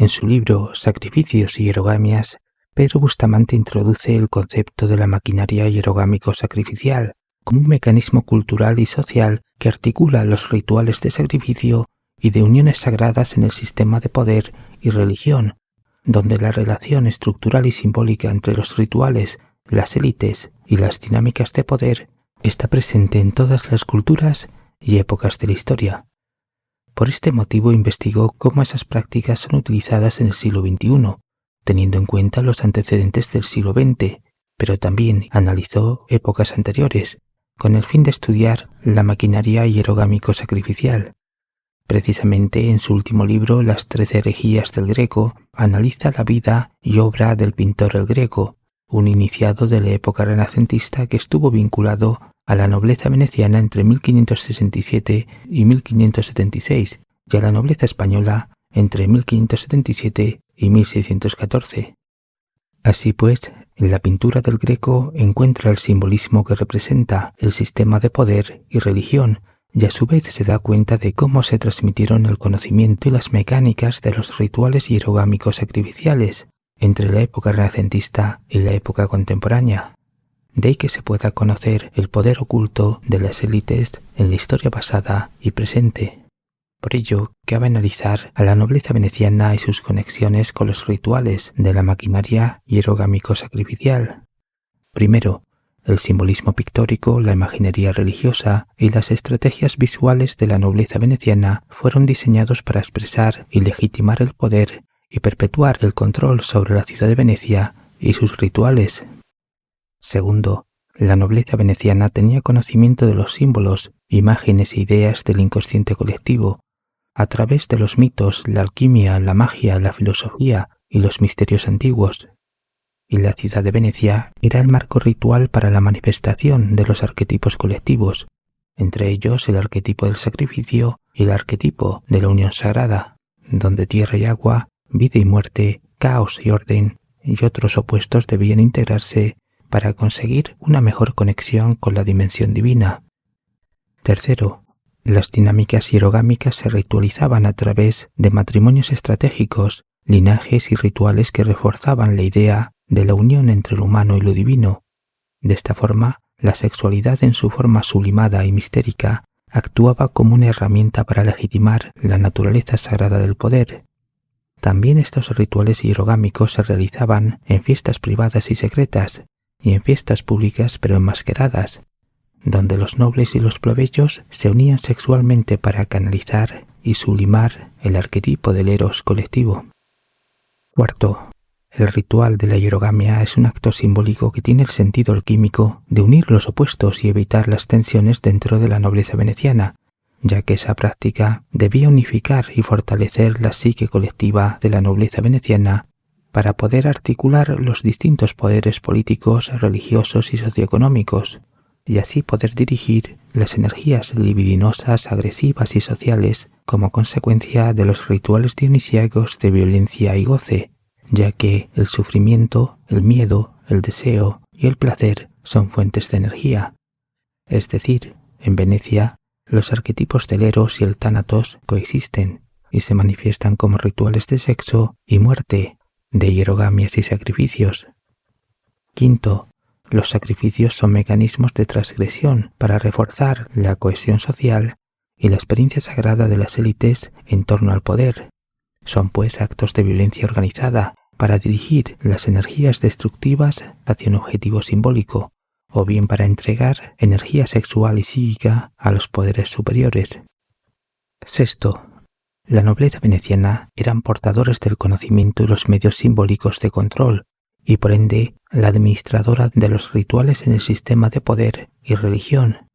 En su libro Sacrificios y hierogamias, Pedro Bustamante introduce el concepto de la maquinaria hierogámico-sacrificial como un mecanismo cultural y social que articula los rituales de sacrificio y de uniones sagradas en el sistema de poder y religión, donde la relación estructural y simbólica entre los rituales, las élites y las dinámicas de poder está presente en todas las culturas y épocas de la historia. Por este motivo investigó cómo esas prácticas son utilizadas en el siglo XXI, teniendo en cuenta los antecedentes del siglo XX, pero también analizó épocas anteriores, con el fin de estudiar la maquinaria hierogámico-sacrificial. Precisamente en su último libro, Las 13 herejías del Greco, analiza la vida y obra del pintor El Greco, un iniciado de la época renacentista que estuvo vinculado a la nobleza veneciana entre 1567 y 1576 y a la nobleza española entre 1577 y 1614. Así pues, en la pintura del Greco encuentra el simbolismo que representa el sistema de poder y religión, y a su vez se da cuenta de cómo se transmitieron el conocimiento y las mecánicas de los rituales hierogámicos sacrificiales entre la época renacentista y la época contemporánea. De ahí que se pueda conocer el poder oculto de las élites en la historia pasada y presente. Por ello, cabe analizar a la nobleza veneciana y sus conexiones con los rituales de la maquinaria hierogámico-sacrificial. Primero, el simbolismo pictórico, la imaginería religiosa y las estrategias visuales de la nobleza veneciana fueron diseñados para expresar y legitimar el poder y perpetuar el control sobre la ciudad de Venecia y sus rituales. Segundo, la nobleza veneciana tenía conocimiento de los símbolos, imágenes e ideas del inconsciente colectivo, a través de los mitos, la alquimia, la magia, la filosofía y los misterios antiguos. Y la ciudad de Venecia era el marco ritual para la manifestación de los arquetipos colectivos, entre ellos el arquetipo del sacrificio y el arquetipo de la unión sagrada, donde tierra y agua, vida y muerte, caos y orden y otros opuestos debían integrarse para conseguir una mejor conexión con la dimensión divina. Tercero, las dinámicas hierogámicas se ritualizaban a través de matrimonios estratégicos, linajes y rituales que reforzaban la idea de la unión entre lo humano y lo divino. De esta forma, la sexualidad en su forma sublimada y mistérica actuaba como una herramienta para legitimar la naturaleza sagrada del poder. También estos rituales hierogámicos se realizaban en fiestas privadas y secretas, y en fiestas públicas pero enmascaradas, donde los nobles y los plebeyos se unían sexualmente para canalizar y sublimar el arquetipo del eros colectivo. Cuarto, el ritual de la hierogamia es un acto simbólico que tiene el sentido alquímico de unir los opuestos y evitar las tensiones dentro de la nobleza veneciana, ya que esa práctica debía unificar y fortalecer la psique colectiva de la nobleza veneciana para poder articular los distintos poderes políticos, religiosos y socioeconómicos, y así poder dirigir las energías libidinosas, agresivas y sociales como consecuencia de los rituales dionisíacos de violencia y goce, ya que el sufrimiento, el miedo, el deseo y el placer son fuentes de energía. Es decir, en Venecia, los arquetipos del Eros y el Tánatos coexisten y se manifiestan como rituales de sexo y muerte, de hierogamias y sacrificios. Quinto, los sacrificios son mecanismos de transgresión para reforzar la cohesión social y la experiencia sagrada de las élites en torno al poder. Son pues actos de violencia organizada para dirigir las energías destructivas hacia un objetivo simbólico, o bien para entregar energía sexual y psíquica a los poderes superiores. Sexto, la nobleza veneciana eran portadores del conocimiento y los medios simbólicos de control, y por ende la administradora de los rituales en el sistema de poder y religión.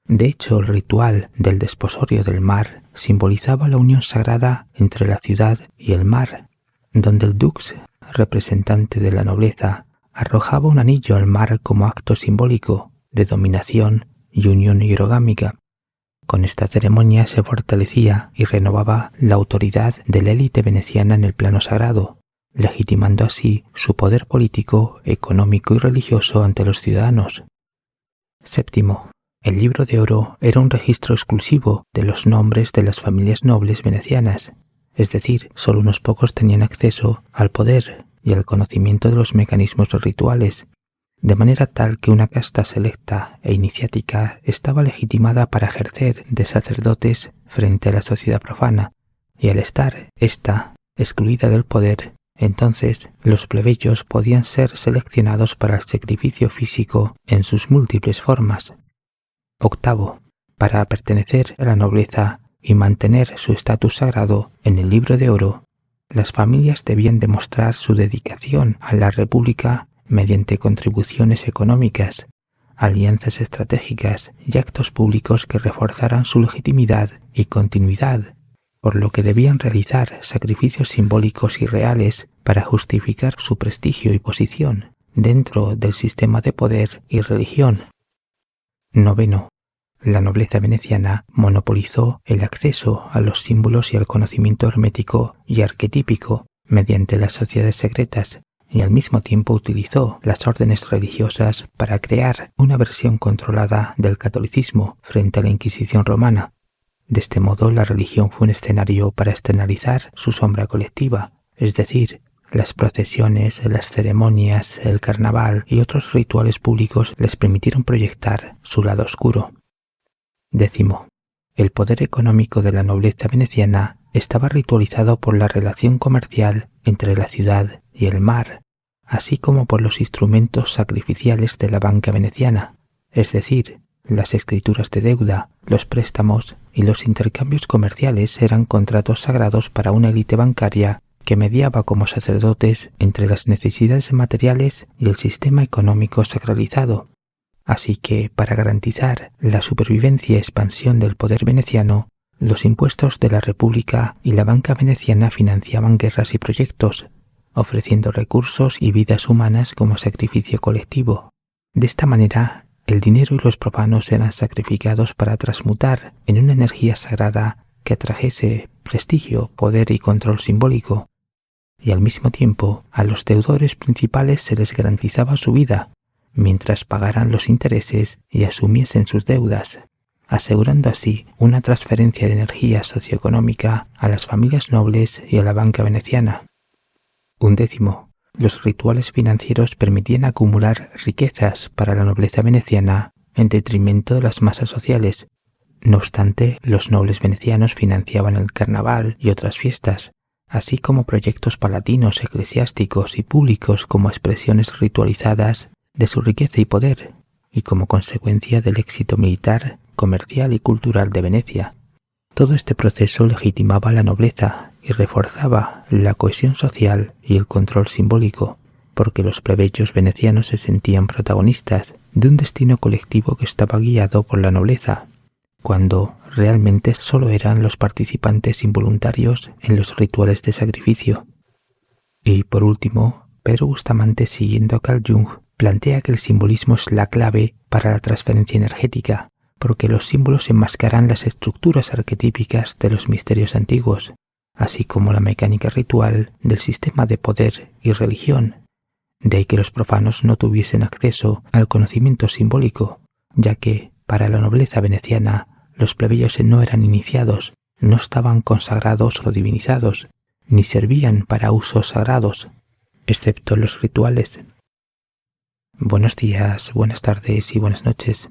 De hecho, el ritual del desposorio del mar simbolizaba la unión sagrada entre la ciudad y el mar, donde el dux, representante de la nobleza, arrojaba un anillo al mar como acto simbólico de dominación y unión hierogámica. Con esta ceremonia se fortalecía y renovaba la autoridad de la élite veneciana en el plano sagrado, legitimando así su poder político, económico y religioso ante los ciudadanos. Séptimo, el libro de oro era un registro exclusivo de los nombres de las familias nobles venecianas. es decir, solo unos pocos tenían acceso al poder y al conocimiento de los mecanismos rituales, de manera tal que una casta selecta e iniciática estaba legitimada para ejercer de sacerdotes frente a la sociedad profana, y al estar ésta excluida del poder, entonces los plebeyos podían ser seleccionados para el sacrificio físico en sus múltiples formas. Octavo, para pertenecer a la nobleza y mantener su estatus sagrado en el libro de oro, las familias debían demostrar su dedicación a la república mediante contribuciones económicas, alianzas estratégicas y actos públicos que reforzaran su legitimidad y continuidad, por lo que debían realizar sacrificios simbólicos y reales para justificar su prestigio y posición dentro del sistema de poder y religión. Noveno, la nobleza veneciana monopolizó el acceso a los símbolos y al conocimiento hermético y arquetípico mediante las sociedades secretas, y al mismo tiempo utilizó las órdenes religiosas para crear una versión controlada del catolicismo frente a la Inquisición romana. De este modo, la religión fue un escenario para externalizar su sombra colectiva, es decir, las procesiones, las ceremonias, el carnaval y otros rituales públicos les permitieron proyectar su lado oscuro. Décimo, el poder económico de la nobleza veneciana estaba ritualizado por la relación comercial entre la ciudad y el mar, así como por los instrumentos sacrificiales de la banca veneciana, es decir, las escrituras de deuda, los préstamos y los intercambios comerciales eran contratos sagrados para una élite bancaria que mediaba como sacerdotes entre las necesidades materiales y el sistema económico sacralizado. Así que, para garantizar la supervivencia y expansión del poder veneciano, los impuestos de la República y la banca veneciana financiaban guerras y proyectos, ofreciendo recursos y vidas humanas como sacrificio colectivo. De esta manera, el dinero y los profanos eran sacrificados para transmutar en una energía sagrada que atrajese prestigio, poder y control simbólico, y al mismo tiempo a los deudores principales se les garantizaba su vida, mientras pagaran los intereses y asumiesen sus deudas, asegurando así una transferencia de energía socioeconómica a las familias nobles y a la banca veneciana. 11. Los rituales financieros permitían acumular riquezas para la nobleza veneciana en detrimento de las masas sociales. No obstante, los nobles venecianos financiaban el carnaval y otras fiestas, así como proyectos palatinos, eclesiásticos y públicos como expresiones ritualizadas de su riqueza y poder, y como consecuencia del éxito militar, comercial y cultural de Venecia. Todo este proceso legitimaba la nobleza y reforzaba la cohesión social y el control simbólico, porque los plebeyos venecianos se sentían protagonistas de un destino colectivo que estaba guiado por la nobleza, cuando realmente solo eran los participantes involuntarios en los rituales de sacrificio. Y por último, Pedro Bustamante, siguiendo a Carl Jung, plantea que el simbolismo es la clave para la transferencia energética, porque los símbolos enmascaran las estructuras arquetípicas de los misterios antiguos, así como la mecánica ritual del sistema de poder y religión, de ahí que los profanos no tuviesen acceso al conocimiento simbólico, ya que, para la nobleza veneciana, los plebeyos no eran iniciados, no estaban consagrados o divinizados, ni servían para usos sagrados, excepto los rituales. Buenos días, buenas tardes y buenas noches.